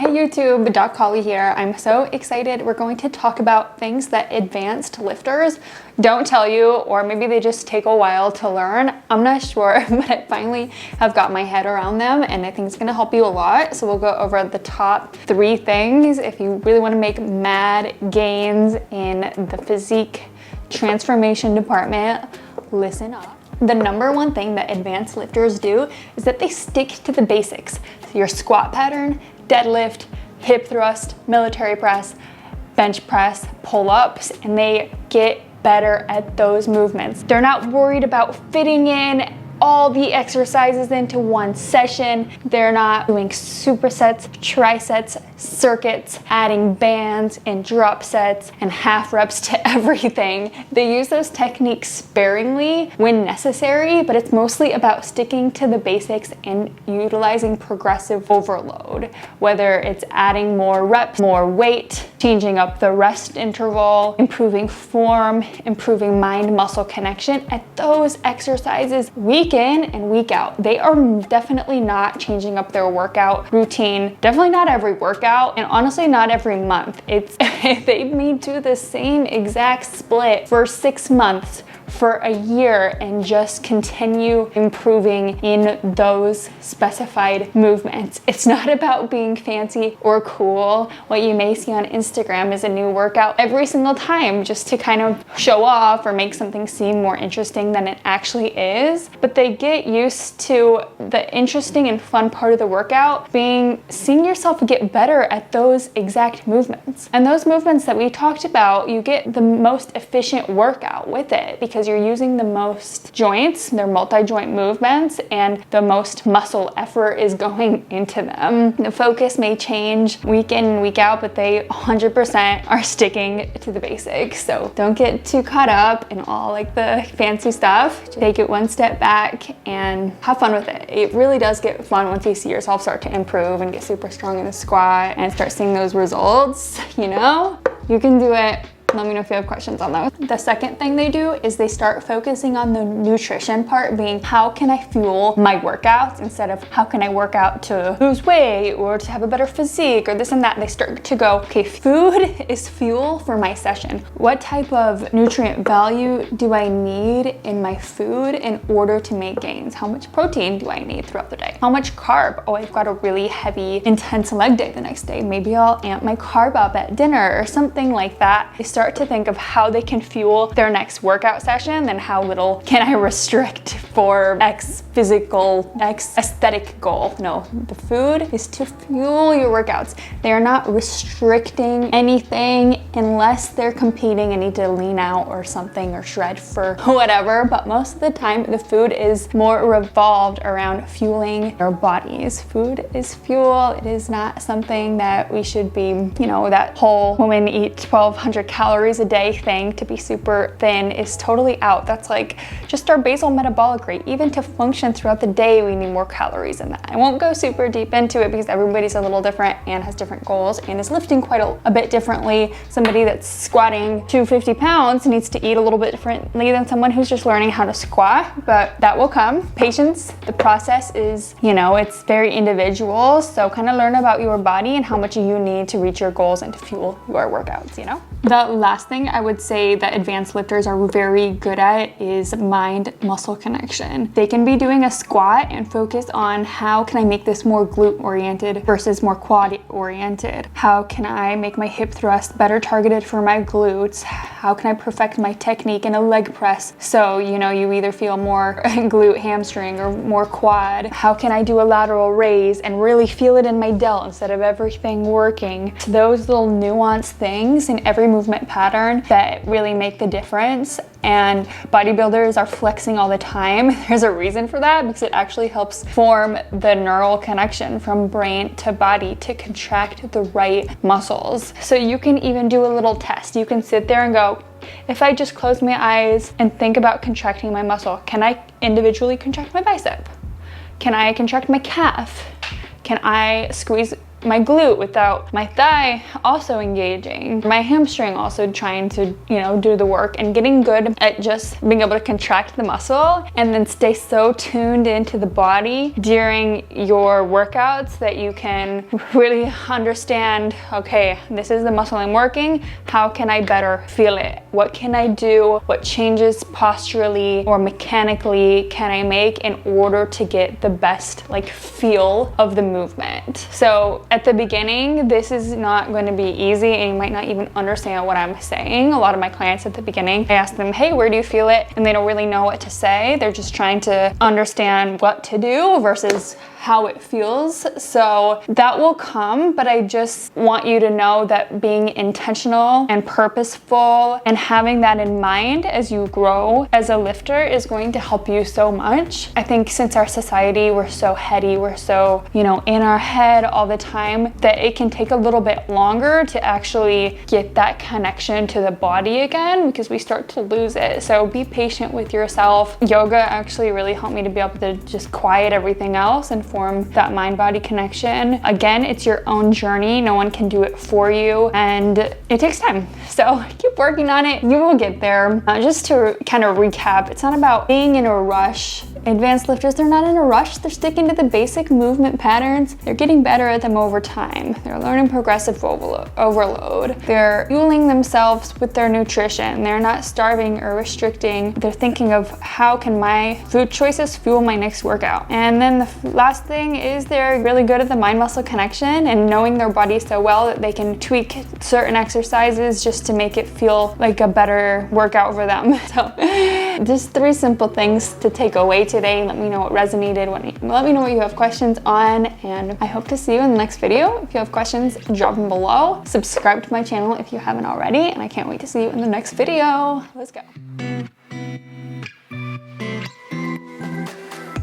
Hey YouTube, DocHolly here. I'm so excited. We're going to talk about things that advanced lifters don't tell you, or maybe they just take a while to learn. I'm not sure, but I finally have got my head around them and I think it's gonna help you a lot. So we'll go over the top 3 things if you really wanna make mad gains in the physique transformation department. Listen up. The number 1 thing that advanced lifters do is that they stick to the basics. So your squat pattern, deadlift, hip thrust, military press, bench press, pull-ups, and they get better at those movements. They're not worried about fitting in all the exercises into one session. They're not doing supersets, trisets, circuits, adding bands and drop sets and half reps to everything. They use those techniques sparingly when necessary, but it's mostly about sticking to the basics and utilizing progressive overload, whether it's adding more reps, more weight, changing up the rest interval, improving form, improving mind-muscle connection. At those exercises, week in and week out, they are definitely not changing up their workout routine, definitely not every workout, and honestly not every month. It's they may do the same exact split for 6 months, for a year, and just continue improving in those specified movements. It's not about being fancy or cool. What you may see on Instagram is a new workout every single time just to kind of show off or make something seem more interesting than it actually is. But they get used to the interesting and fun part of the workout being seeing yourself get better at those exact movements. And those movements that we talked about, you get the most efficient workout with it because you're using the most joints, they're multi-joint movements, and the most muscle effort is going into them. The focus may change week in and week out, but they 100% are sticking to the basics. So don't get too caught up in all like the fancy stuff. Take it one step back and have fun with it. It really does get fun once you see yourself start to improve and get super strong in the squat and start seeing those results, you know? You can do it. Let me know if you have questions on those. The second thing they do is they start focusing on the nutrition part, being how can I fuel my workouts instead of how can I work out to lose weight or to have a better physique or this and that. They start to go, okay, food is fuel for my session. What type of nutrient value do I need in my food in order to make gains? How much protein do I need throughout the day? How much carb? Oh, I've got a really heavy, intense leg day the next day. Maybe I'll amp my carb up at dinner or something like that. They start to think of how they can fuel their next workout session, then how little can I restrict for X aesthetic goal. No, the food is to fuel your workouts. They are not restricting anything unless they're competing and need to lean out or something or shred for whatever, but most of the time the food is more revolved around fueling our bodies. Food is fuel. It is not something that we should be, you know, that whole women eat 1,200 calories a day thing to be super thin is totally out. That's like just our basal metabolic rate. Even to function throughout the day, we need more calories than that. I won't go super deep into it because everybody's a little different and has different goals and is lifting quite a bit differently. Somebody that's squatting 250 pounds needs to eat a little bit differently than someone who's just learning how to squat, but that will come. Patience, the process is, you know, it's very individual. So kind of learn about your body and how much you need to reach your goals and to fuel your workouts, you know? The last thing I would say that advanced lifters are very good at is mind-muscle connection. They can be doing a squat and focus on how can I make this more glute-oriented versus more quad-oriented? How can I make my hip thrust better targeted for my glutes? How can I perfect my technique in a leg press so, you know, you either feel more glute hamstring or more quad? How can I do a lateral raise and really feel it in my delt instead of everything working? Those little nuanced things in every movement pattern that really make the difference. And bodybuilders are flexing all the time. There's a reason for that because it actually helps form the neural connection from brain to body to contract the right muscles. So you can even do a little test. You can sit there and go, if I just close my eyes and think about contracting my muscle, can I individually contract my bicep? Can I contract my calf? Can I squeeze my glute, without my thigh also engaging, my hamstring also trying to, you know, do the work, and getting good at just being able to contract the muscle and then stay so tuned into the body during your workouts that you can really understand, okay, this is the muscle I'm working, how can I better feel it? What can I do? What changes posturally or mechanically can I make in order to get the best like feel of the movement? So at the beginning, this is not going to be easy, and you might not even understand what I'm saying. A lot of my clients at the beginning, I ask them, hey, where do you feel it? And they don't really know what to say. They're just trying to understand what to do versus how it feels. So that will come, but I just want you to know that being intentional and purposeful and having that in mind as you grow as a lifter is going to help you so much. I think since our society, we're so heady, we're so, you know, in our head all the time, that it can take a little bit longer to actually get that connection to the body again, because we start to lose it. So be patient with yourself. Yoga actually really helped me to be able to just quiet everything else and form that mind-body connection. Again, it's your own journey. No one can do it for you, and it takes time. So keep working on it. You will get there. Just to kind of recap, it's not about being in a rush. Advanced lifters, they're not in a rush. They're sticking to the basic movement patterns. They're getting better at them over time. They're learning progressive overload. They're fueling themselves with their nutrition. They're not starving or restricting. They're thinking of, how can my food choices fuel my next workout? And then the last thing is they're really good at the mind-muscle connection and knowing their body so well that they can tweak certain exercises just to make it feel like a better workout for them. So just 3 simple things to take away today. Let me know what resonated. Let me know what you have questions on, and I hope to see you in the next video. If you have questions, drop them below. Subscribe to my channel if you haven't already, and I can't wait to see you in the next video. Let's go.